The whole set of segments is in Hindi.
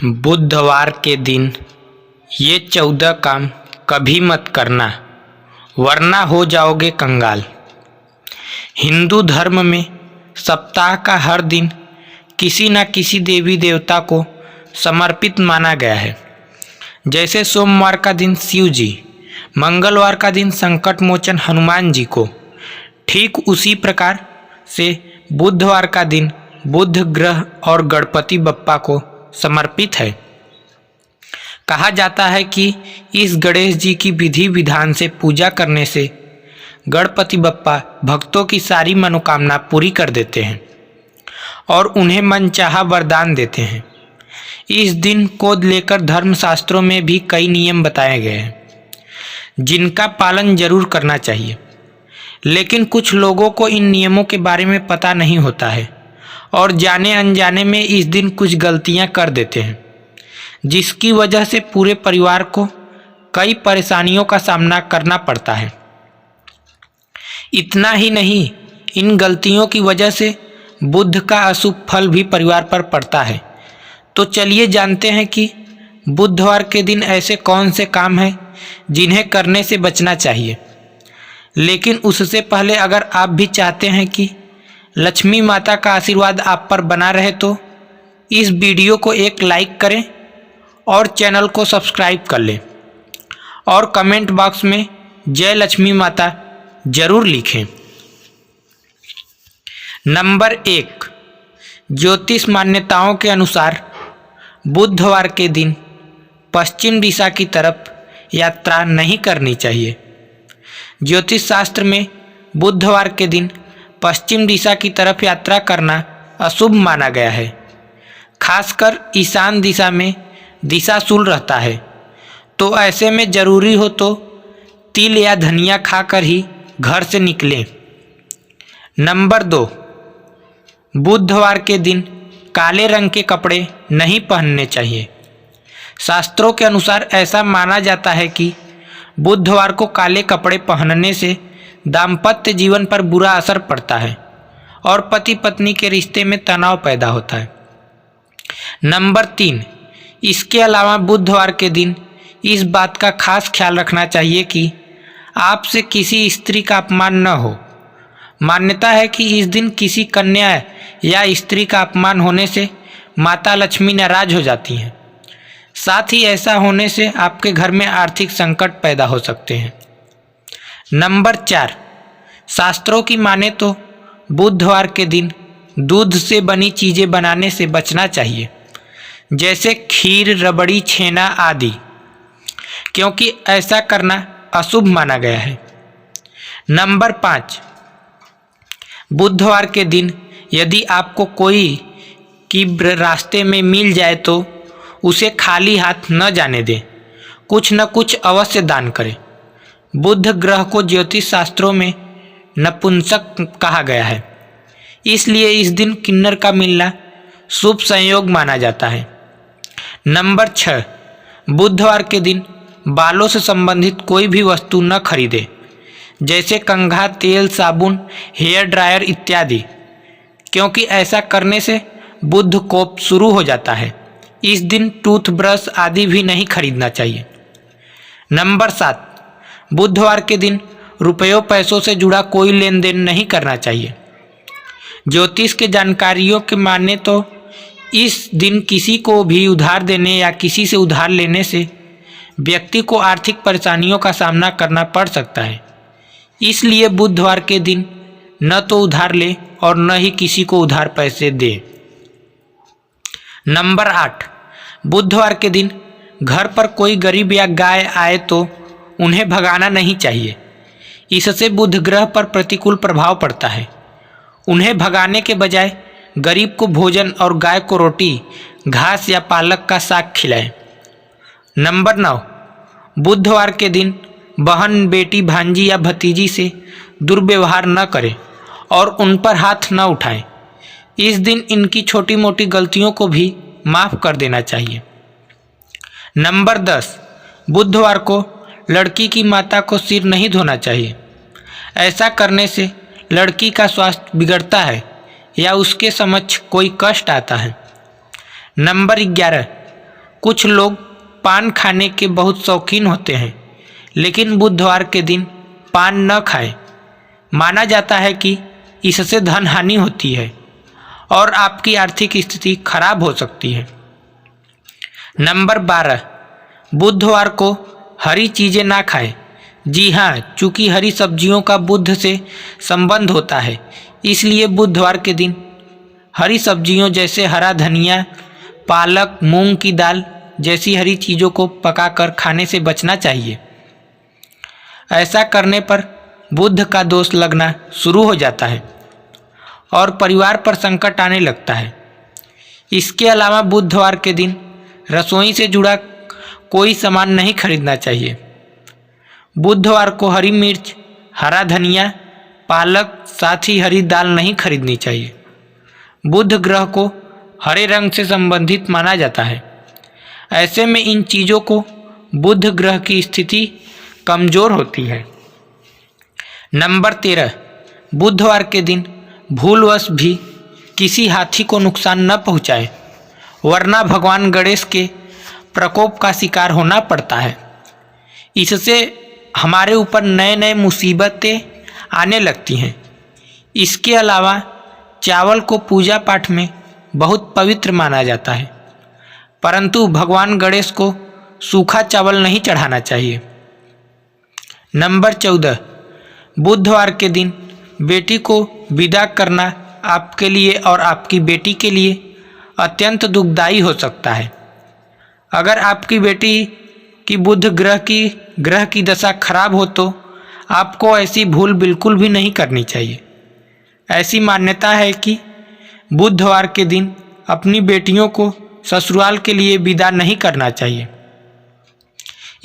बुधवार के दिन ये 14 काम कभी मत करना वरना हो जाओगे कंगाल। हिंदू धर्म में सप्ताह का हर दिन किसी न किसी देवी देवता को समर्पित माना गया है। जैसे सोमवार का दिन शिव जी, मंगलवार का दिन संकट मोचन हनुमान जी को, ठीक उसी प्रकार से बुधवार का दिन बुध ग्रह और गणपति बप्पा को समर्पित है। कहा जाता है कि इस गणेश जी की विधि विधान से पूजा करने से गणपति बप्पा भक्तों की सारी मनोकामना पूरी कर देते हैं और उन्हें मनचाहा वरदान देते हैं। इस दिन को लेकर धर्मशास्त्रों में भी कई नियम बताए गए हैं जिनका पालन जरूर करना चाहिए, लेकिन कुछ लोगों को इन नियमों के बारे में पता नहीं होता है और जाने अनजाने में इस दिन कुछ गलतियां कर देते हैं, जिसकी वजह से पूरे परिवार को कई परेशानियों का सामना करना पड़ता है। इतना ही नहीं, इन गलतियों की वजह से बुध का अशुभ फल भी परिवार पर पड़ता है। तो चलिए जानते हैं कि बुधवार के दिन ऐसे कौन से काम हैं जिन्हें करने से बचना चाहिए। लेकिन उससे पहले अगर आप भी चाहते हैं कि लक्ष्मी माता का आशीर्वाद आप पर बना रहे तो इस वीडियो को एक लाइक करें और चैनल को सब्सक्राइब कर लें और कमेंट बॉक्स में जय लक्ष्मी माता जरूर लिखें। नंबर 1, ज्योतिष मान्यताओं के अनुसार बुधवार के दिन पश्चिम दिशा की तरफ यात्रा नहीं करनी चाहिए। ज्योतिष शास्त्र में बुधवार के दिन पश्चिम दिशा की तरफ यात्रा करना अशुभ माना गया है। खासकर ईशान दिशा में दिशाशूल रहता है, तो ऐसे में जरूरी हो तो तिल या धनिया खाकर ही घर से निकलें। नंबर 2, बुधवार के दिन काले रंग के कपड़े नहीं पहनने चाहिए। शास्त्रों के अनुसार ऐसा माना जाता है कि बुधवार को काले कपड़े पहनने से दाम्पत्य जीवन पर बुरा असर पड़ता है और पति पत्नी के रिश्ते में तनाव पैदा होता है। नंबर 3, इसके अलावा बुधवार के दिन इस बात का खास ख्याल रखना चाहिए कि आपसे किसी स्त्री का अपमान न हो। मान्यता है कि इस दिन किसी कन्या या स्त्री का अपमान होने से माता लक्ष्मी नाराज हो जाती हैं। साथ ही ऐसा होने से आपके घर में आर्थिक संकट पैदा हो सकते हैं। नंबर 4, शास्त्रों की माने तो बुधवार के दिन दूध से बनी चीज़ें बनाने से बचना चाहिए, जैसे खीर, रबड़ी, छेना आदि, क्योंकि ऐसा करना अशुभ माना गया है। नंबर 5, बुधवार के दिन यदि आपको कोई की रास्ते में मिल जाए तो उसे खाली हाथ न जाने दें, कुछ न कुछ अवश्य दान करें। बुध ग्रह को ज्योतिष शास्त्रों में नपुंसक कहा गया है, इसलिए इस दिन किन्नर का मिलना शुभ संयोग माना जाता है। नंबर 6, बुधवार के दिन बालों से संबंधित कोई भी वस्तु न खरीदें, जैसे कंघा, तेल, साबुन, हेयर ड्रायर इत्यादि, क्योंकि ऐसा करने से बुध कोप शुरू हो जाता है। इस दिन टूथब्रश आदि भी नहीं खरीदना चाहिए। नंबर 7, बुधवार के दिन रुपयों पैसों से जुड़ा कोई लेन देन नहीं करना चाहिए। ज्योतिष के जानकारियों के माने तो इस दिन किसी को भी उधार देने या किसी से उधार लेने से व्यक्ति को आर्थिक परेशानियों का सामना करना पड़ सकता है। इसलिए बुधवार के दिन न तो उधार ले और न ही किसी को उधार पैसे दे। नंबर 8, बुधवार के दिन घर पर कोई गरीब या गाय आए तो उन्हें भगाना नहीं चाहिए। इससे बुध ग्रह पर प्रतिकूल प्रभाव पड़ता है। उन्हें भगाने के बजाय गरीब को भोजन और गाय को रोटी, घास या पालक का साग खिलाएं। नंबर 9, बुधवार के दिन बहन, बेटी, भांजी या भतीजी से दुर्व्यवहार न करें और उन पर हाथ न उठाएं। इस दिन इनकी छोटी मोटी गलतियों को भी माफ़ कर देना चाहिए। नंबर 10, बुधवार को लड़की की माता को सिर नहीं धोना चाहिए। ऐसा करने से लड़की का स्वास्थ्य बिगड़ता है या उसके समक्ष कोई कष्ट आता है। नंबर 11, कुछ लोग पान खाने के बहुत शौकीन होते हैं, लेकिन बुधवार के दिन पान न खाएं। माना जाता है कि इससे धन हानि होती है और आपकी आर्थिक स्थिति खराब हो सकती है। नंबर 12, बुधवार को हरी चीज़ें ना खाएं। जी हाँ, चूँकि हरी सब्जियों का बुध से संबंध होता है, इसलिए बुधवार के दिन हरी सब्जियों जैसे हरा धनिया, पालक, मूंग की दाल जैसी हरी चीज़ों को पकाकर खाने से बचना चाहिए। ऐसा करने पर बुध का दोष लगना शुरू हो जाता है और परिवार पर संकट आने लगता है। इसके अलावा बुधवार के दिन रसोई से जुड़ा कोई सामान नहीं खरीदना चाहिए। बुधवार को हरी मिर्च, हरा धनिया, पालक, साथ ही हरी दाल नहीं खरीदनी चाहिए। बुध ग्रह को हरे रंग से संबंधित माना जाता है। ऐसे में इन चीज़ों को बुध ग्रह की स्थिति कमज़ोर होती है। नंबर 13, बुधवार के दिन भूलवश भी किसी हाथी को नुकसान न पहुंचाएं, वरना भगवान गणेश के प्रकोप का शिकार होना पड़ता है। इससे हमारे ऊपर नए नए मुसीबतें आने लगती हैं। इसके अलावा चावल को पूजा पाठ में बहुत पवित्र माना जाता है, परंतु भगवान गणेश को सूखा चावल नहीं चढ़ाना चाहिए। नंबर 14, बुधवार के दिन बेटी को विदा करना आपके लिए और आपकी बेटी के लिए अत्यंत दुखदायी हो सकता है। अगर आपकी बेटी की बुध ग्रह की दशा खराब हो तो आपको ऐसी भूल बिल्कुल भी नहीं करनी चाहिए। ऐसी मान्यता है कि बुधवार के दिन अपनी बेटियों को ससुराल के लिए विदा नहीं करना चाहिए।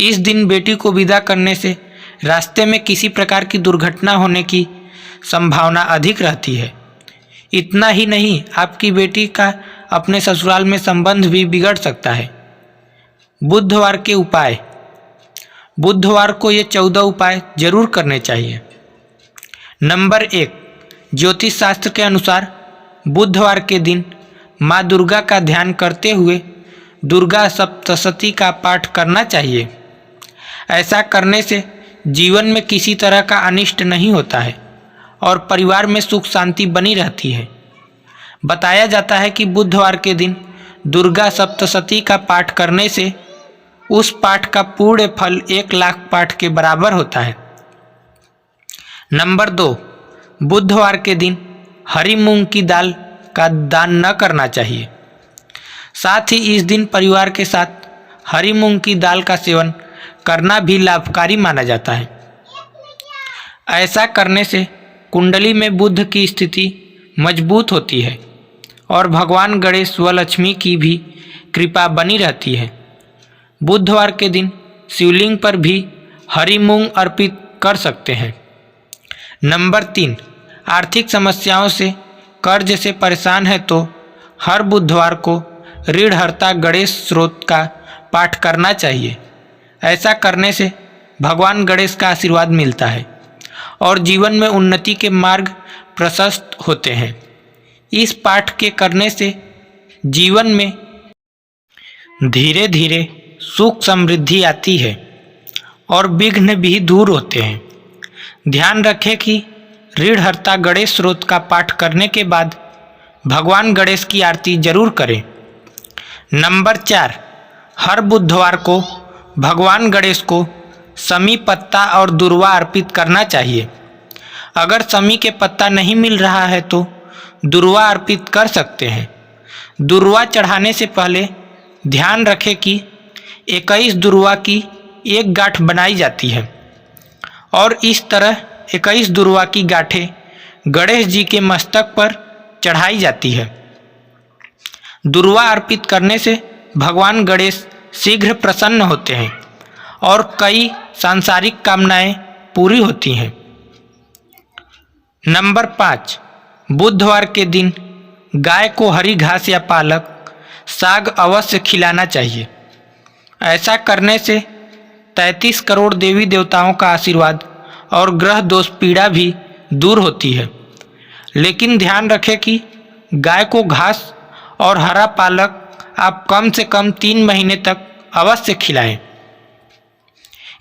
इस दिन बेटी को विदा करने से रास्ते में किसी प्रकार की दुर्घटना होने की संभावना अधिक रहती है। इतना ही नहीं, आपकी बेटी का अपने ससुराल में संबंध भी बिगड़ सकता है। बुधवार के उपाय। बुधवार को ये 14 उपाय जरूर करने चाहिए। नंबर 1, ज्योतिष शास्त्र के अनुसार बुधवार के दिन माँ दुर्गा का ध्यान करते हुए दुर्गा सप्तशती का पाठ करना चाहिए। ऐसा करने से जीवन में किसी तरह का अनिष्ट नहीं होता है और परिवार में सुख शांति बनी रहती है। बताया जाता है कि बुधवार के दिन दुर्गा सप्तशती का पाठ करने से उस पाठ का पूर्ण फल 1 लाख पाठ के बराबर होता है। नंबर 2, बुधवार के दिन हरी मूंग की दाल का दान न करना चाहिए। साथ ही इस दिन परिवार के साथ हरी मूंग की दाल का सेवन करना भी लाभकारी माना जाता है। ऐसा करने से कुंडली में बुध की स्थिति मजबूत होती है और भगवान गणेश व लक्ष्मी की भी कृपा बनी रहती है। बुधवार के दिन शिवलिंग पर भी हरी मूंग अर्पित कर सकते हैं। नंबर 3, आर्थिक समस्याओं से कर्ज से परेशान है तो हर बुधवार को ऋणहर्ता गणेश स्तोत्र का पाठ करना चाहिए। ऐसा करने से भगवान गणेश का आशीर्वाद मिलता है और जीवन में उन्नति के मार्ग प्रशस्त होते हैं। इस पाठ के करने से जीवन में धीरे धीरे सुख समृद्धि आती है और विघ्न भी दूर होते हैं। ध्यान रखें कि ऋणहर्ता गणेश स्तोत्र का पाठ करने के बाद भगवान गणेश की आरती जरूर करें। नंबर 4, हर बुधवार को भगवान गणेश को समी पत्ता और दुर्वा अर्पित करना चाहिए। अगर समी के पत्ता नहीं मिल रहा है तो दुर्वा अर्पित कर सकते हैं। दुर्वा चढ़ाने से पहले ध्यान रखें कि 21 दुर्वा की एक गांठ बनाई जाती है और इस तरह 21 दुर्वा की गांठें गणेश जी के मस्तक पर चढ़ाई जाती है। दुर्वा अर्पित करने से भगवान गणेश शीघ्र प्रसन्न होते हैं और कई सांसारिक कामनाएं पूरी होती हैं। नंबर 5, बुधवार के दिन गाय को हरी घास या पालक साग अवश्य खिलाना चाहिए। ऐसा करने से 33 करोड़ देवी देवताओं का आशीर्वाद और ग्रह दोष पीड़ा भी दूर होती है। लेकिन ध्यान रखें कि गाय को घास और हरा पालक आप कम से कम 3 महीने तक अवश्य खिलाएं।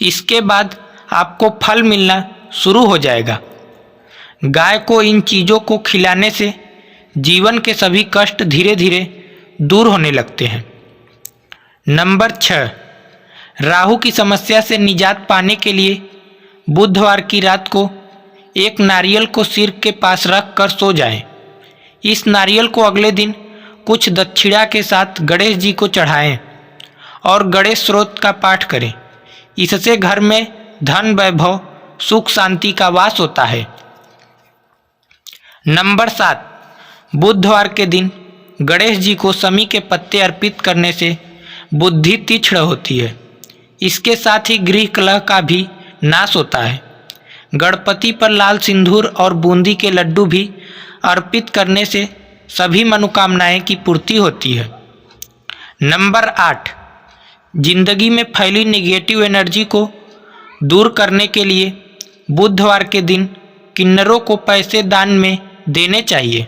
इसके बाद आपको फल मिलना शुरू हो जाएगा। गाय को इन चीज़ों को खिलाने से जीवन के सभी कष्ट धीरे धीरे दूर होने लगते हैं। नंबर 6, राहु की समस्या से निजात पाने के लिए बुधवार की रात को एक नारियल को सिर के पास रख कर सो जाएं। इस नारियल को अगले दिन कुछ दक्षिणा के साथ गणेश जी को चढ़ाएं और गणेश स्तोत्र का पाठ करें। इससे घर में धन, वैभव, सुख, शांति का वास होता है। नंबर 7, बुधवार के दिन गणेश जी को समी के पत्ते अर्पित करने से बुद्धि तीक्ष्ण होती है। इसके साथ ही गृह कलह का भी नाश होता है। गणपति पर लाल सिंदूर और बूंदी के लड्डू भी अर्पित करने से सभी मनोकामनाएं की पूर्ति होती है। नंबर 8, जिंदगी में फैली नेगेटिव एनर्जी को दूर करने के लिए बुधवार के दिन किन्नरों को पैसे दान में देने चाहिए।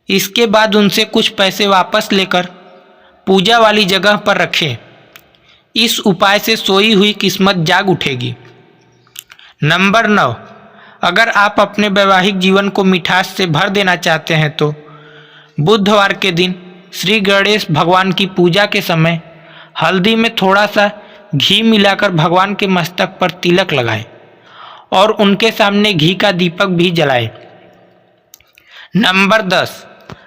इसके बाद उनसे कुछ पैसे वापस लेकर पूजा वाली जगह पर रखें। इस उपाय से सोई हुई किस्मत जाग उठेगी। नंबर 9, अगर आप अपने वैवाहिक जीवन को मिठास से भर देना चाहते हैं तो बुधवार के दिन श्री गणेश भगवान की पूजा के समय हल्दी में थोड़ा सा घी मिलाकर भगवान के मस्तक पर तिलक लगाएं और उनके सामने घी का दीपक भी जलाएं। नंबर 10,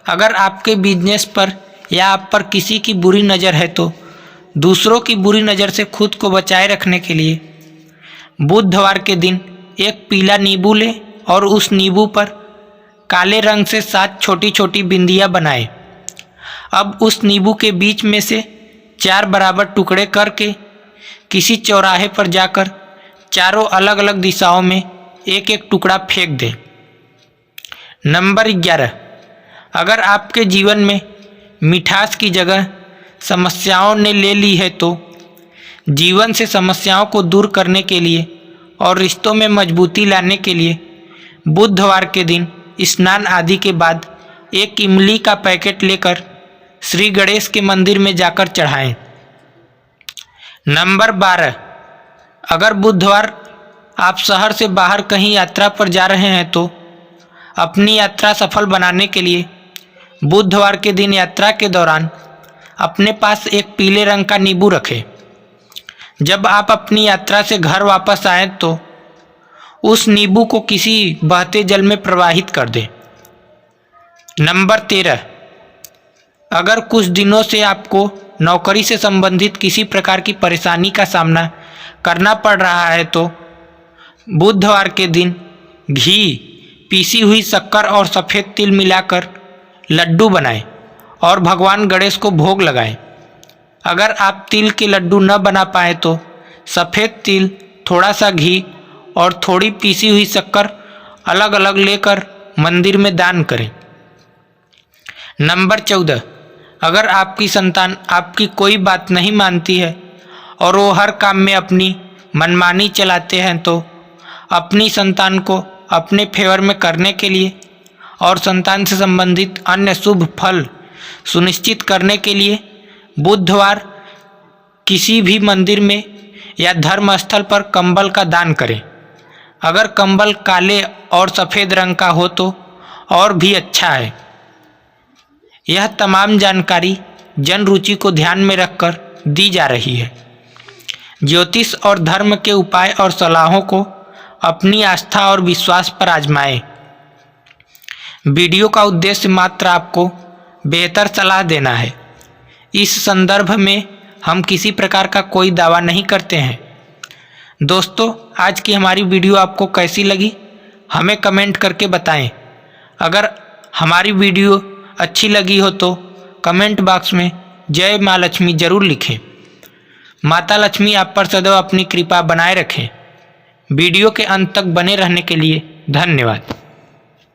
अगर आपके बिजनेस पर या आप पर किसी की बुरी नज़र है तो दूसरों की बुरी नज़र से खुद को बचाए रखने के लिए बुधवार के दिन एक पीला नींबू लें और उस नींबू पर काले रंग से 7 छोटी छोटी बिंदियाँ बनाएं। अब उस नींबू के बीच में से 4 बराबर टुकड़े करके किसी चौराहे पर जाकर चारों अलग अलग दिशाओं में एक एक टुकड़ा फेंक दें। नंबर 11, अगर आपके जीवन में मिठास की जगह समस्याओं ने ले ली है तो जीवन से समस्याओं को दूर करने के लिए और रिश्तों में मजबूती लाने के लिए बुधवार के दिन स्नान आदि के बाद एक इमली का पैकेट लेकर श्री गणेश के मंदिर में जाकर चढ़ाएं। नंबर 12, अगर बुधवार आप शहर से बाहर कहीं यात्रा पर जा रहे हैं तो अपनी यात्रा सफल बनाने के लिए बुधवार के दिन यात्रा के दौरान अपने पास एक पीले रंग का नींबू रखें। जब आप अपनी यात्रा से घर वापस आएं तो उस नींबू को किसी बहते जल में प्रवाहित कर दें। नंबर 13, अगर कुछ दिनों से आपको नौकरी से संबंधित किसी प्रकार की परेशानी का सामना करना पड़ रहा है तो बुधवार के दिन घी, पीसी हुई शक्कर और सफ़ेद तिल मिलाकर लड्डू बनाएं और भगवान गणेश को भोग लगाएं। अगर आप तिल के लड्डू न बना पाए तो सफ़ेद तिल, थोड़ा सा घी और थोड़ी पीसी हुई शक्कर अलग अलग लेकर मंदिर में दान करें। नंबर 14, अगर आपकी संतान आपकी कोई बात नहीं मानती है और वो हर काम में अपनी मनमानी चलाते हैं तो अपनी संतान को अपने फेवर में करने के लिए और संतान से संबंधित अन्य शुभ फल सुनिश्चित करने के लिए बुधवार किसी भी मंदिर में या धर्म स्थल पर कंबल का दान करें। अगर कंबल काले और सफ़ेद रंग का हो तो और भी अच्छा है। यह तमाम जानकारी जन रुचि को ध्यान में रखकर दी जा रही है। ज्योतिष और धर्म के उपाय और सलाहों को अपनी आस्था और विश्वास पर आजमाएं। वीडियो का उद्देश्य मात्र आपको बेहतर सलाह देना है। इस संदर्भ में हम किसी प्रकार का कोई दावा नहीं करते हैं। दोस्तों, आज की हमारी वीडियो आपको कैसी लगी हमें कमेंट करके बताएं। अगर हमारी वीडियो अच्छी लगी हो तो कमेंट बॉक्स में जय माँ लक्ष्मी जरूर लिखें। माता लक्ष्मी आप पर सदैव अपनी कृपा बनाए रखें। वीडियो के अंत तक बने रहने के लिए धन्यवाद।